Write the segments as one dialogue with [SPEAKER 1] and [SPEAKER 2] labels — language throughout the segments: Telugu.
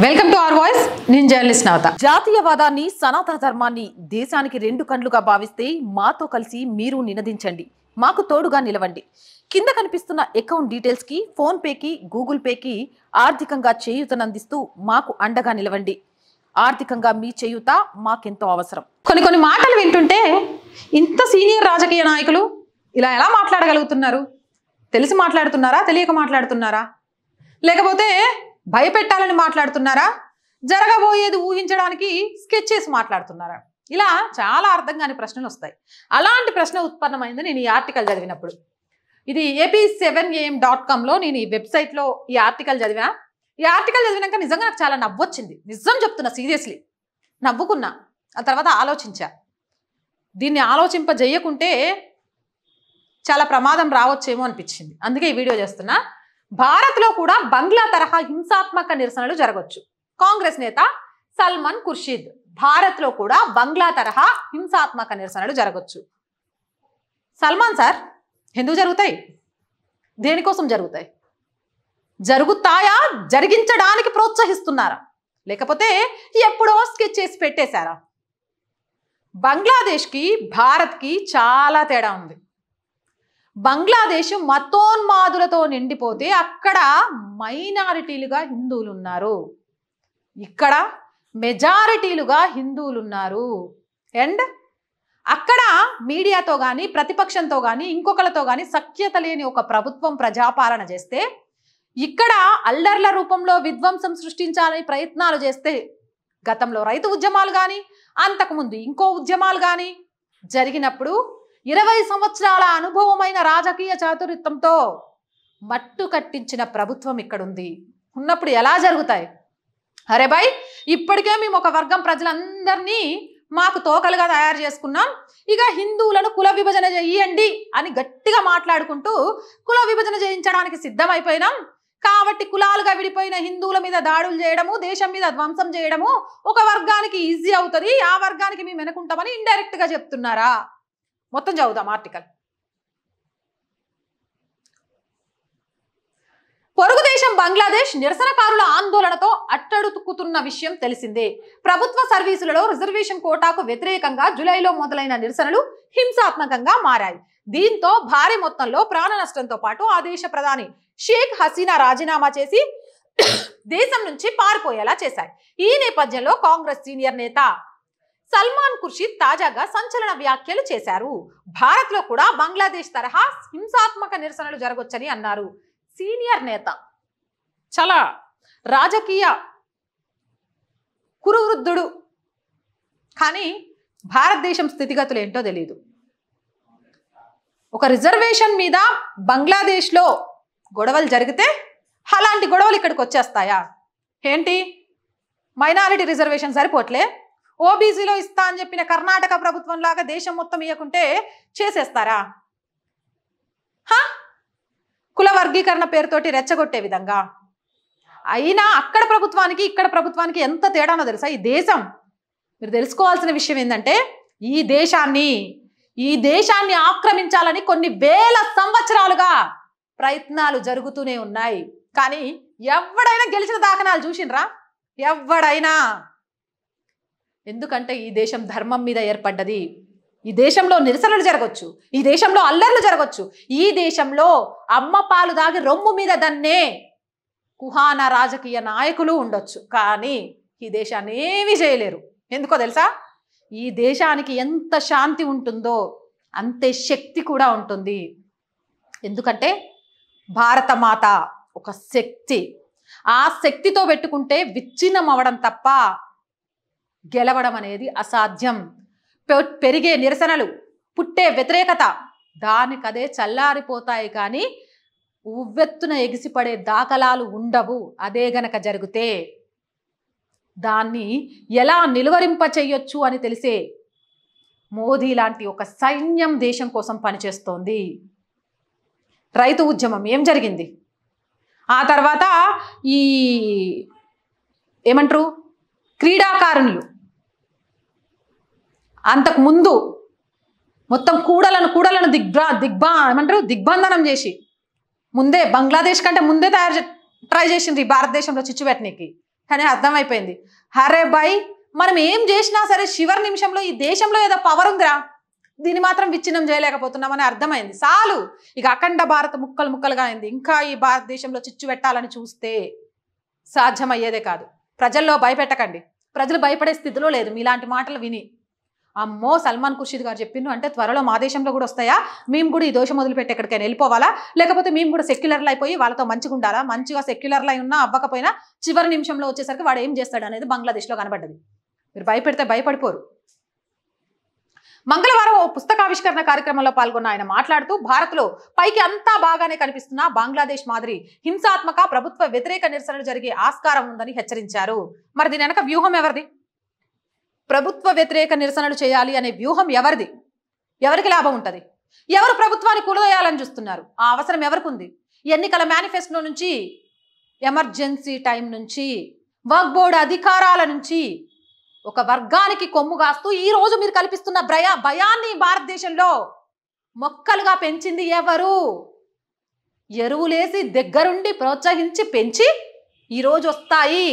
[SPEAKER 1] Welcome to our voice. నేను జర్నలిస్ట్ నవత. జాతీయవాదాన్ని సనాతన ధర్మాన్ని దేశానికి రెండు కండ్లుగా భావిస్తే మాతో కలిసి మీరు నినదించండి, మాకు తోడుగా నిలవండి. కింద కనిపిస్తున్న అకౌంట్ డీటెయిల్స్ కి, ఫోన్ పేకి, గూగుల్ పేకి ఆర్థికంగా చేయూతనందిస్తూ మాకు అండగా నిలవండి. ఆర్థికంగా మీ చేయూత మాకెంతో అవసరం. కొన్ని మాటలు వింటుంటే ఇంత సీనియర్ రాజకీయ నాయకులు ఇలా ఎలా మాట్లాడగలుగుతున్నారు? తెలిసి మాట్లాడుతున్నారా, తెలియక మాట్లాడుతున్నారా, లేకపోతే భయపెట్టాలని మాట్లాడుతున్నారా, జరగబోయేది ఊహించడానికి స్కెచ్ చేసి మాట్లాడుతున్నారా? ఇలా చాలా అర్థం కాని ప్రశ్నలు వస్తాయి. అలాంటి ప్రశ్న ఉత్పన్నమైంది నేను ఈ ఆర్టికల్ చదివినప్పుడు. ఇది AP7am.comలో నేను ఈ వెబ్సైట్లో ఈ ఆర్టికల్ చదివా. ఈ ఆర్టికల్ చదివినాక నిజంగా నాకు చాలా నవ్వొచ్చింది. నిజం చెప్తున్నా, సీరియస్లీ నవ్వుకున్నా. ఆ తర్వాత ఆలోచించా. దీన్ని ఆలోచింపజేయకుంటే చాలా ప్రమాదం రావచ్చేమో అనిపించింది. అందుకే ఈ వీడియో చేస్తున్నా. భారత్లో కూడా బంగ్లా తరహా హింసాత్మక నిరసనలు జరగవచ్చు. కాంగ్రెస్ నేత సల్మాన్ ఖుర్షీద్, భారత్లో కూడా బంగ్లా తరహా హింసాత్మక నిరసనలు జరగవచ్చు. సల్మాన్ సార్, ఎందుకు జరుగుతాయి? దేనికోసం జరుగుతాయి? జరుగుతాయా? జరిగించడానికి ప్రోత్సహిస్తున్నారా? లేకపోతే ఎప్పుడో స్కెచ్ చేసి పెట్టేశారా? బంగ్లాదేశ్కి భారత్కి చాలా తేడా ఉంది. బంగ్లాదేశ్ మతోన్మాదులతో నిండిపోతే అక్కడ మైనారిటీలుగా హిందువులు ఉన్నారు, ఇక్కడ మెజారిటీలుగా హిందువులు ఉన్నారు. అండ్ అక్కడ మీడియాతో కానీ, ప్రతిపక్షంతో కానీ, ఇంకొకరితో కానీ సఖ్యత లేని ఒక ప్రభుత్వం ప్రజాపాలన చేస్తే, ఇక్కడ అల్లర్ల రూపంలో విధ్వంసం సృష్టించాలని ప్రయత్నాలు చేస్తే, గతంలో రైతు ఉద్యమాలు కానీ, అంతకుముందు ఇంకో ఉద్యమాలు కానీ జరిగినప్పుడు 20 సంవత్సరాల అనుభవమైన రాజకీయ చాతుర్యంతో మట్టు కట్టించిన ప్రభుత్వం ఇక్కడ ఉంది. ఉన్నప్పుడు ఎలా జరుగుతాయి? అరే భాయ్, ఇప్పటికే మేము ఒక వర్గం ప్రజలందరినీ మాకు తోకలుగా తయారు చేసుకున్నాం, ఇక హిందువులను కుల విభజన చేయండి అని గట్టిగా మాట్లాడుకుంటూ కుల విభజన చేయించడానికి సిద్ధమైపోయినాం. కాబట్టి కులాలుగా విడిపోయిన హిందువుల మీద దాడులు చేయడము, దేశం మీద ధ్వంసం చేయడము ఒక వర్గానికి ఈజీ అవుతుంది, ఆ వర్గానికి మేము వెనుకుంటామని ఇండైరెక్ట్ గా చెప్తున్నారా? మొత్తం చదువుదాం ఆర్టికల్. పొరుగు దేశం బంగ్లాదేశ్ నిరసనకారుల ఆందోళనతో అట్టడుతుకుతున్న విషయం తెలిసిందే. ప్రభుత్వ సర్వీసులలో రిజర్వేషన్ కోటాకు వ్యతిరేకంగా జూలైలో మొదలైన నిరసనలు హింసాత్మకంగా మారాయి. దీంతో భారీ మొత్తంలో ప్రాణ నష్టంతో పాటు ఆ దేశ ప్రధాని షేక్ హసీనా రాజీనామా చేసి దేశం నుంచి పారిపోయేలా చేశాయి. ఈ నేపథ్యంలో కాంగ్రెస్ సీనియర్ నేత సల్మాన్ ఖుర్షీద్ తాజాగా సంచలన వ్యాఖ్యలు చేశారు. భారత్లో కూడా బంగ్లాదేశ్ తరహా హింసాత్మక నిరసనలు జరగొచ్చని అన్నారు. సీనియర్ నేత, చాలా రాజకీయ కురువృద్ధుడు, కానీ భారతదేశం స్థితిగతులు ఏంటో తెలియదు. ఒక రిజర్వేషన్ మీద బంగ్లాదేశ్లో గొడవలు జరిగితే అలాంటి గొడవలు ఇక్కడికి వచ్చేస్తాయా? ఏంటి మైనారిటీ రిజర్వేషన్ సరిపోట్లే, ఓబీసీలో ఇస్తా అని చెప్పిన కర్ణాటక ప్రభుత్వం లాగా దేశం మొత్తం ఇవ్వకుంటే చేసేస్తారా? కుల వర్గీకరణ పేరుతోటి రెచ్చగొట్టే విధంగా. అయినా అక్కడ ప్రభుత్వానికి ఇక్కడ ప్రభుత్వానికి ఎంత తేడానో తెలుసా? ఈ దేశం, మీరు తెలుసుకోవాల్సిన విషయం ఏంటంటే, ఈ దేశాన్ని ఆక్రమించాలని కొన్ని వేల సంవత్సరాలుగా ప్రయత్నాలు జరుగుతూనే ఉన్నాయి. కానీ ఎవడైనా గెలిచిన దాఖనాలు చూసిండ్రా? ఎవడైనా. ఎందుకంటే ఈ దేశం ధర్మం మీద ఏర్పడ్డది. ఈ దేశంలో నిరసనలు జరగవచ్చు, ఈ దేశంలో అల్లర్లు జరగవచ్చు, ఈ దేశంలో అమ్మ పాలు దాగి రొమ్ము మీద దన్నే కుహాన రాజకీయ నాయకులు ఉండొచ్చు, కానీ ఈ దేశాన్ని ఏమీ చేయలేరు. ఎందుకో తెలుసా? ఈ దేశానికి ఎంత శాంతి ఉంటుందో అంతే శక్తి కూడా ఉంటుంది. ఎందుకంటే భారత మాత ఒక శక్తి. ఆ శక్తితో పెట్టుకుంటే విచ్ఛిన్నం అవ్వడం తప్ప గెలవడం అనేది అసాధ్యం. పెరిగే నిరసనలు, పుట్టే వ్యతిరేకత దానికదే చల్లారిపోతాయి, కానీ ఉవ్వెత్తున ఎగిసిపడే దాఖలాలు ఉండవు. అదే గనక జరిగితే దాన్ని ఎలా నిలువరింప చెయ్యొచ్చు అని తెలిసే మోదీ లాంటి ఒక సైన్యం దేశం కోసం పనిచేస్తోంది. రైతు ఉద్యమం ఏం జరిగింది? ఆ తర్వాత ఈ ఏమంటారు క్రీడాకారులు, అంతకు ముందు మొత్తం కూడలను దిగ్బంధనం చేసి ముందే బంగ్లాదేశ్ కంటే ముందే ట్రై చేసింది భారతదేశంలో చిచ్చు పెట్టనీకి. కానీ అర్థమైపోయింది, హరే బాయ్ మనం ఏం చేసినా సరే చివరి నిమిషంలో ఈ దేశంలో ఏదో పవర్ ఉందిరా, దీన్ని మాత్రం విచ్ఛిన్నం చేయలేకపోతున్నామని అర్థమైంది. చాలు, ఇక అఖండ భారత ముక్కలు ముక్కలుగా అయింది. ఇంకా ఈ భారతదేశంలో చిచ్చు పెట్టాలని చూస్తే సాధ్యమయ్యేదే కాదు. ప్రజల్లో భయపెట్టకండి, ప్రజలు భయపడే స్థితిలో లేదు మీలాంటి మాటలు విని. అమ్మో సల్మాన్ ఖుర్షీద్ గారు చెప్పిండు అంటే త్వరలో మా దేశంలో కూడా వస్తాయా, మేము కూడా ఈ దోషం వదిలిపెట్టి ఎక్కడికైనా వెళ్ళిపోవాలా, లేకపోతే మేము కూడా సెక్యులర్లు అయిపోయి వాళ్ళతో మంచిగా ఉండాలా, మంచిగా సెక్యులర్లు అయి ఉన్నా అవ్వకపోయినా చివరి నిమిషంలో వచ్చేసరికి వాడు ఏం చేస్తాడు అనేది బంగ్లాదేశ్లో కనబడ్డది. మీరు భయపెడితే భయపడిపోరు. మంగళవారం ఓ పుస్తకావిష్కరణ కార్యక్రమంలో పాల్గొన్న ఆయన మాట్లాడుతూ భారత్లో పైకి అంతా బాగానే కనిపిస్తున్నా బంగ్లాదేశ్ మాదిరి హింసాత్మక ప్రభుత్వ వ్యతిరేక నిరసనలు జరిగే ఆస్కారం ఉందని హెచ్చరించారు. మరి దీని వెనక వ్యూహం ఎవరిది? ప్రభుత్వ వ్యతిరేక నిరసనలు చేయాలి అనే వ్యూహం ఎవరిది? ఎవరికి లాభం ఉంటుంది? ఎవరు ప్రభుత్వాన్ని కూలదోయాలని చూస్తున్నారు? ఆ అవసరం ఎవరికి ఉంది? ఎన్నికల మేనిఫెస్టో నుంచి, ఎమర్జెన్సీ టైం నుంచి, వక్ఫ్ బోర్డు అధికారాల నుంచి ఒక వర్గానికి కొమ్ము కాస్తూ ఈ రోజు మీరు కల్పిస్తున్న భయాన్ని భారతదేశంలో మొక్కలుగా పెంచింది ఎవరు? ఎరువులేసి దగ్గరుండి ప్రోత్సహించి పెంచి ఈరోజు వస్తాయి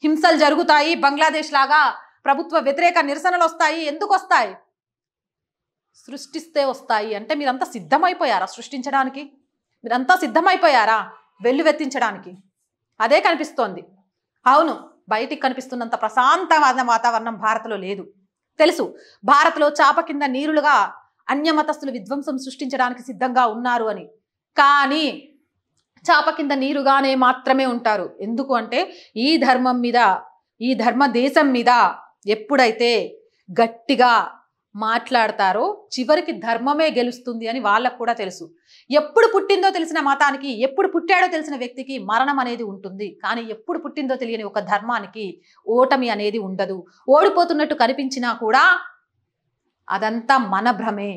[SPEAKER 1] హింసలు జరుగుతాయి, బంగ్లాదేశ్ లాగా ప్రభుత్వ వ్యతిరేక నిరసనలు వస్తాయి. ఎందుకు వస్తాయి? సృష్టిస్తే వస్తాయి. అంటే మీరంతా సిద్ధమైపోయారా సృష్టించడానికి? మీరంతా సిద్ధమైపోయారా వెల్లువెత్తించడానికి? అదే కనిపిస్తోంది. అవును, బయటికి కనిపిస్తున్నంత ప్రశాంతమైన వాతావరణం భారత్లో లేదు. తెలుసు, భారత్లో చాప కింద నీరులుగా అన్యమతస్థులు విధ్వంసం సృష్టించడానికి సిద్ధంగా ఉన్నారు అని. కానీ చాప కింద నీరుగానే మాత్రమే ఉంటారు. ఎందుకు అంటే ఈ ధర్మం మీద, ఈ ధర్మ దేశం మీద ఎప్పుడైతే గట్టిగా మాట్లాడతారో చివరికి ధర్మమే గెలుస్తుంది అని వాళ్ళకు కూడా తెలుసు. ఎప్పుడు పుట్టిందో తెలిసిన మతానికి, ఎప్పుడు పుట్టాడో తెలిసిన వ్యక్తికి మరణం అనేది ఉంటుంది. కానీ ఎప్పుడు పుట్టిందో తెలియని ఒక ధర్మానికి ఓటమి అనేది ఉండదు. ఓడిపోతున్నట్టు కనిపించినా కూడా అదంతా మన భ్రమే.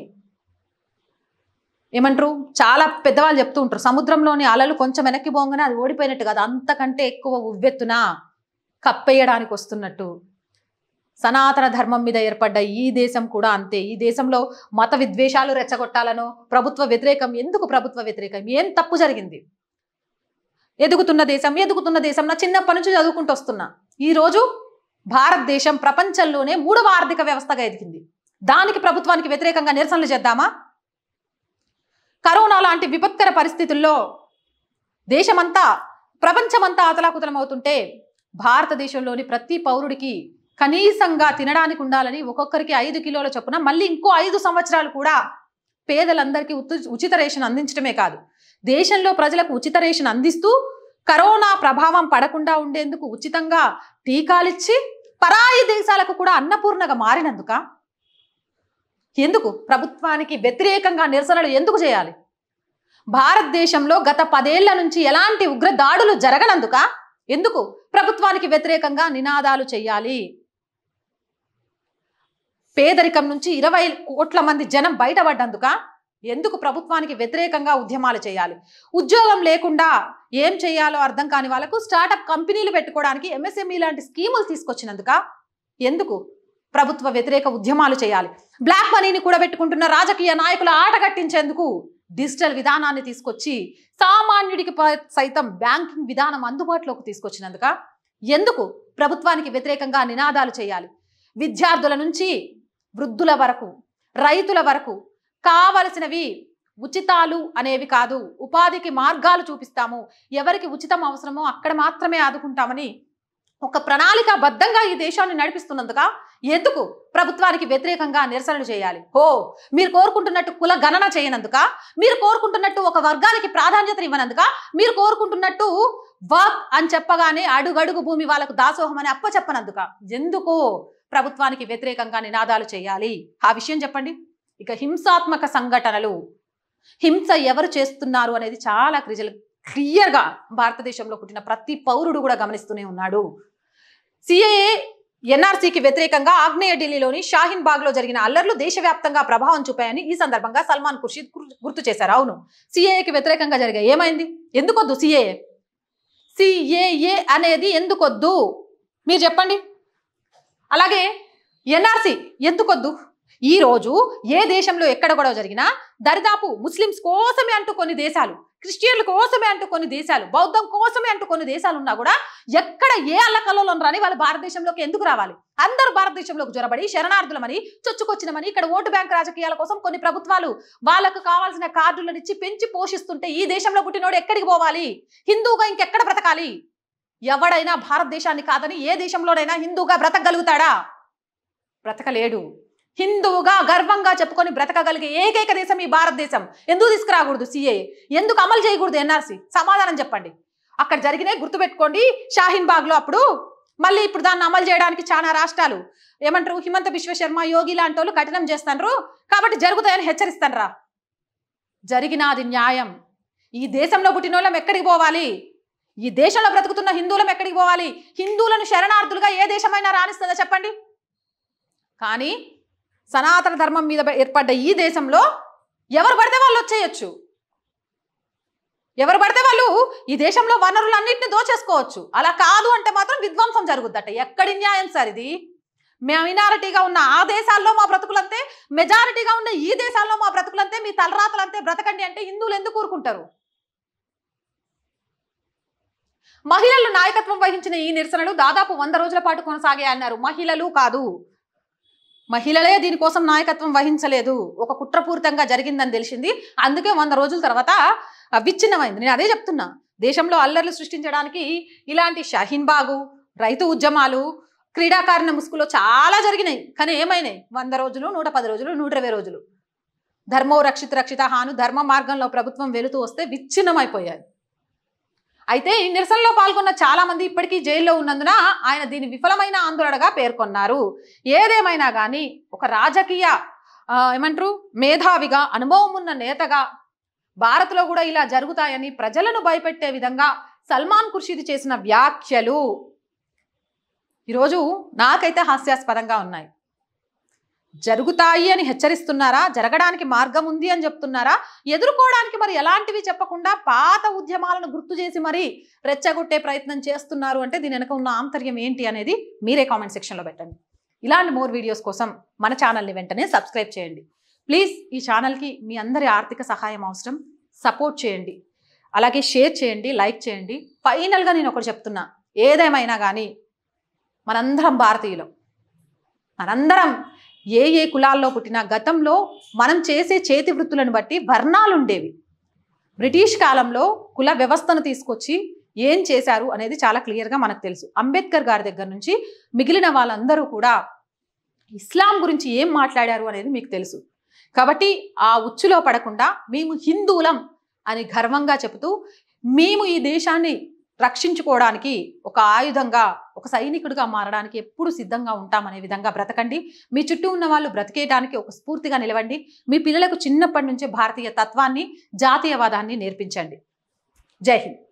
[SPEAKER 1] ఏమంటారు, చాలా పెద్దవాళ్ళు చెప్తూ ఉంటారు, సముద్రంలోని అలలు కొంచెం వెనక్కి పోగానే అది ఓడిపోయినట్టు కాదు, అంతకంటే ఎక్కువ ఉవ్వెత్తున కప్పేయడానికి వస్తున్నట్టు. సనాతన ధర్మం మీద ఏర్పడ్డ ఈ దేశం కూడా అంతే. ఈ దేశంలో మత విద్వేషాలు రెచ్చగొట్టాలనో, ప్రభుత్వ వ్యతిరేకం, ఎందుకు ప్రభుత్వ వ్యతిరేకం? ఏం తప్పు జరిగింది? ఎదుగుతున్న దేశం నా చిన్నప్పటి నుంచి చదువుకుంటూ వస్తున్నా. ఈరోజు భారతదేశం ప్రపంచంలోనే 3వ ఆర్థిక వ్యవస్థగా ఎదిగింది. దానికి ప్రభుత్వానికి వ్యతిరేకంగా నిరసనలు చేద్దామా? కరోనా లాంటి విపత్కర పరిస్థితుల్లో దేశమంతా, ప్రపంచమంతా అతలాకుతలం అవుతుంటే భారతదేశంలోని ప్రతి పౌరుడికి కనీసంగా తినడానికి ఉండాలని ఒక్కొక్కరికి 5 కిలోల చొప్పున, మళ్ళీ ఇంకో 5 సంవత్సరాలు కూడా పేదలందరికీ ఉచిత రేషన్ అందించడమే కాదు, దేశంలో ప్రజలకు ఉచిత రేషన్ అందిస్తూ కరోనా ప్రభావం పడకుండా ఉండేందుకు ఉచితంగా టీకాలిచ్చి పరాయి దేశాలకు కూడా అన్నపూర్ణగా మారినందుక? ఎందుకు ప్రభుత్వానికి వ్యతిరేకంగా నిరసనలు ఎందుకు చేయాలి? భారతదేశంలో గత 10 ఏళ్ల నుంచి ఎలాంటి ఉగ్ర దాడులు జరగనందుక ఎందుకు ప్రభుత్వానికి వ్యతిరేకంగా నినాదాలు చేయాలి? పేదరికం నుంచి 20 కోట్ల మంది జనం బయటపడ్డందుక ఎందుకు ప్రభుత్వానికి వ్యతిరేకంగా ఉద్యమాలు చేయాలి? ఉద్యోగం లేకుండా ఏం చేయాలో అర్థం కాని వాళ్ళకు స్టార్టప్ కంపెనీలు పెట్టుకోవడానికి ఎంఎస్ఎంఈ లాంటి స్కీములు తీసుకొచ్చినందుక ఎందుకు ప్రభుత్వ వ్యతిరేక ఉద్యమాలు చేయాలి? బ్లాక్ మనీని కూడా పెట్టుకుంటున్న రాజకీయ నాయకుల ఆట కట్టించేందుకు డిజిటల్ విధానాన్ని తీసుకొచ్చి సామాన్యుడికి సైతం బ్యాంకింగ్ విధానం అందుబాటులోకి తీసుకొచ్చినందుక ఎందుకు ప్రభుత్వానికి వ్యతిరేకంగా నినాదాలు చేయాలి? విద్యార్థుల నుంచి వృద్ధుల వరకు, రైతుల వరకు కావలసినవి ఉచితాలు అనేవి కాదు, ఉపాధికి మార్గాలు చూపిస్తాము, ఎవరికి ఉచితం అవసరమో అక్కడ మాత్రమే ఆదుకుంటామని ఒక ప్రణాళికాబద్ధంగా ఈ దేశాన్ని నడిపిస్తున్నందుక ఎందుకు ప్రభుత్వానికి వ్యతిరేకంగా నిరసనలు చేయాలి? మీరు కోరుకుంటున్నట్టు కుల గణన చేయనందుక, మీరు కోరుకుంటున్నట్టు ఒక వర్గానికి ప్రాధాన్యత ఇవ్వనందుక, మీరు కోరుకుంటున్నట్టు వర్క్ అని చెప్పగానే అడుగడుగు భూమి వాళ్ళకు దాసోహం అని అప్పచెప్పనందుక ఎందుకు ప్రభుత్వానికి వ్యతిరేకంగా నినాదాలు చేయాలి? ఆ విషయం చెప్పండి. ఇక హింసాత్మక సంఘటనలు, హింస ఎవరు చేస్తున్నారు అనేది చాలా క్లియర్గా భారతదేశంలో పుట్టిన ప్రతి పౌరుడు కూడా గమనిస్తూనే ఉన్నాడు. సిఏఏ ఎన్ఆర్సీకి వ్యతిరేకంగా ఆగ్నేయ ఢిల్లీలోని షాహీన్ బాగ్లో జరిగిన అల్లర్లు దేశవ్యాప్తంగా ప్రభావం చూపాయని ఈ సందర్భంగా సల్మాన్ ఖుర్షీద్ గుర్తు చేశారు. అవును, సిఏఏకి వ్యతిరేకంగా జరిగాయి. ఏమైంది? ఎందుకొద్దు సిఏఏ అనేది ఎందుకొద్దు మీరు చెప్పండి. అలాగే ఎన్ఆర్సీ ఎందుకొద్దు? ఈ రోజు ఏ దేశంలో ఎక్కడ గొడవ జరిగినా దరిదాపు ముస్లిమ్స్ కోసమే అంటూ కొన్ని దేశాలు క్రిస్టియన్ల కోసమే అంటూ కొన్ని దేశాలు, బౌద్ధం కోసమే అంటూ కొన్ని దేశాలు ఉన్నా కూడా ఎక్కడ ఏ అల్లకల్లోలం రాని వాళ్ళు భారతదేశంలోకి ఎందుకు రావాలి? అందరూ భారతదేశంలోకి జొరబడి శరణార్థులమని, చొచ్చుకొచ్చినమని ఇక్కడ ఓటు బ్యాంక్ రాజకీయాల కోసం కొన్ని ప్రభుత్వాలు వాళ్ళకు కావాల్సిన కార్డులను ఇచ్చి పెంచి పోషిస్తుంటే ఈ దేశంలో పుట్టినోడు ఎక్కడికి పోవాలి? హిందూగా ఇంకెక్కడ బ్రతకాలి? ఎవడైనా భారతదేశాన్ని కాదని ఏ దేశంలోనైనా హిందూగా బ్రతకగలుగుతాడా? బ్రతకలేడు. హిందువుగా గర్వంగా చెప్పుకొని బ్రతకగలిగే ఏకైక దేశం ఈ భారతదేశం. ఎందుకు తీసుకురాకూడదు సిఏఏ? ఎందుకు అమలు చేయకూడదు ఎన్ఆర్సీ? సమాధానం చెప్పండి. అక్కడ జరిగినాయి గుర్తుపెట్టుకోండి. షాహీన్ బాగ్లో అప్పుడు, మళ్ళీ ఇప్పుడు దాన్ని అమలు చేయడానికి చాలా రాష్ట్రాలు ఏమంటారు, హిమంత విశ్వశర్మ, యోగి లాంటి వాళ్ళు కఠినం చేస్తాండ్రు కాబట్టి జరుగుతాయని హెచ్చరిస్తాన్రా. జరిగినది న్యాయం. ఈ దేశంలో పుట్టిన వాళ్ళం ఎక్కడికి పోవాలి? ఈ దేశంలో బ్రతుకుతున్న హిందువులం ఎక్కడికి పోవాలి? హిందువులను శరణార్థులుగా ఏ దేశమైనా రాణిస్తుందా చెప్పండి? కానీ సనాతన ధర్మం మీద ఏర్పడ్డ ఈ దేశంలో ఎవరు పడితే వాళ్ళు వచ్చేయచ్చు, ఎవరు పడితే వాళ్ళు ఈ దేశంలో వనరులన్నింటినీ దోచేసుకోవచ్చు. అలా కాదు అంటే మాత్రం విధ్వంసం జరుగుద్దట. ఎక్కడి న్యాయం సార్ ఇది? మైనారిటీగా ఉన్న ఆ దేశాల్లో మా బ్రతుకులంతే, మెజారిటీగా ఉన్న ఈ దేశాల్లో మా బ్రతుకులంతే, మీ తలరాతలంతే, బ్రతకండి అంటే హిందువులు ఎందుకు ఊరుకుంటారు? మహిళలు నాయకత్వం వహించిన ఈ నిరసనలు దాదాపు 100 రోజుల పాటు కొనసాగాయి అన్నారు. మహిళలు కాదు, మహిళలే దీనికోసం నాయకత్వం వహించలేదు. ఒక కుట్రపూరితంగా జరిగిందని తెలిసింది. అందుకే 100 రోజుల తర్వాత విచ్ఛిన్నమైంది. నేను అదే చెప్తున్నా. దేశంలో అల్లర్లు సృష్టించడానికి ఇలాంటి షాహీన్ బాగు, రైతు ఉద్యమాలు, క్రీడాకారుల ముసుగులో చాలా జరిగినాయి. కానీ ఏమైనాయి? 100 రోజులు, 110 రోజులు, 120 రోజులు. ధర్మో రక్షిత రక్షిత హాను ధర్మ మార్గంలో ప్రభుత్వం వెళుతూ వస్తే విచ్ఛిన్నమైపోయాయి. అయితే ఈ నిరసనలో పాల్గొన్న చాలా మంది ఇప్పటికీ జైల్లో ఉన్నందున ఆయన దీని విఫలమైన ఆందోళనగా పేర్కొన్నారు. ఏదేమైనా కానీ ఒక రాజకీయ ఏమంటారు మేధావిగా, అనుభవం ఉన్న నేతగా భారత్లో కూడా ఇలా జరుగుతాయని ప్రజలను భయపెట్టే విధంగా సల్మాన్ ఖుర్షీద్ చేసిన వ్యాఖ్యలు ఈరోజు నాకైతే హాస్యాస్పదంగా ఉన్నాయి. జరుగుతాయి అని హెచ్చరిస్తున్నారా? జరగడానికి మార్గం ఉంది అని చెప్తున్నారా? ఎదుర్కోవడానికి మరి ఎలాంటివి చెప్పకుండా పాత ఉద్యమాలను గుర్తు చేసి మరి రెచ్చగొట్టే ప్రయత్నం చేస్తున్నారు అంటే దీని వెనక ఉన్న ఆంతర్యం ఏంటి అనేది మీరే కామెంట్ సెక్షన్లో పెట్టండి. ఇలాంటి మోర్ వీడియోస్ కోసం మన ఛానల్ని వెంటనే సబ్స్క్రైబ్ చేయండి. ప్లీజ్ ఈ ఛానల్కి మీ అందరి ఆర్థిక సహాయం అవసరం. సపోర్ట్ చేయండి, అలాగే షేర్ చేయండి, లైక్ చేయండి. ఫైనల్గా నేను ఒకటి చెప్తున్నా, ఏదేమైనా కానీ మనందరం భారతీయులం. మనందరం ఏ ఏ కులాల్లో పుట్టినా గతంలో మనం చేసే చేతి వృత్తులను బట్టి వర్ణాలు ఉండేవి. బ్రిటిష్ కాలంలో కుల వ్యవస్థను తీసుకొచ్చి ఏం చేశారు అనేది చాలా క్లియర్గా మనకు తెలుసు. అంబేద్కర్ గారి దగ్గర నుంచి మిగిలిన వాళ్ళందరూ కూడా ఇస్లాం గురించి ఏం మాట్లాడారు అనేది మీకు తెలుసు. కాబట్టి ఆ ఉచ్చులో పడకుండా మేము హిందువులం అని గర్వంగా చెబుతూ మేము ఈ దేశాన్ని రక్షించుకోవడానికి ఒక ఆయుధంగా, ఒక సైనికుడిగా మారడానికి ఎప్పుడు సిద్ధంగా ఉంటామనే విధంగా బ్రతకండి. మీ చుట్టూ ఉన్న వాళ్ళు బ్రతికేయడానికి ఒక స్ఫూర్తిగా నిలవండి. మీ పిల్లలకు చిన్నప్పటి నుంచే భారతీయ తత్వాన్ని, జాతీయవాదాన్ని నేర్పించండి. జై హింద్.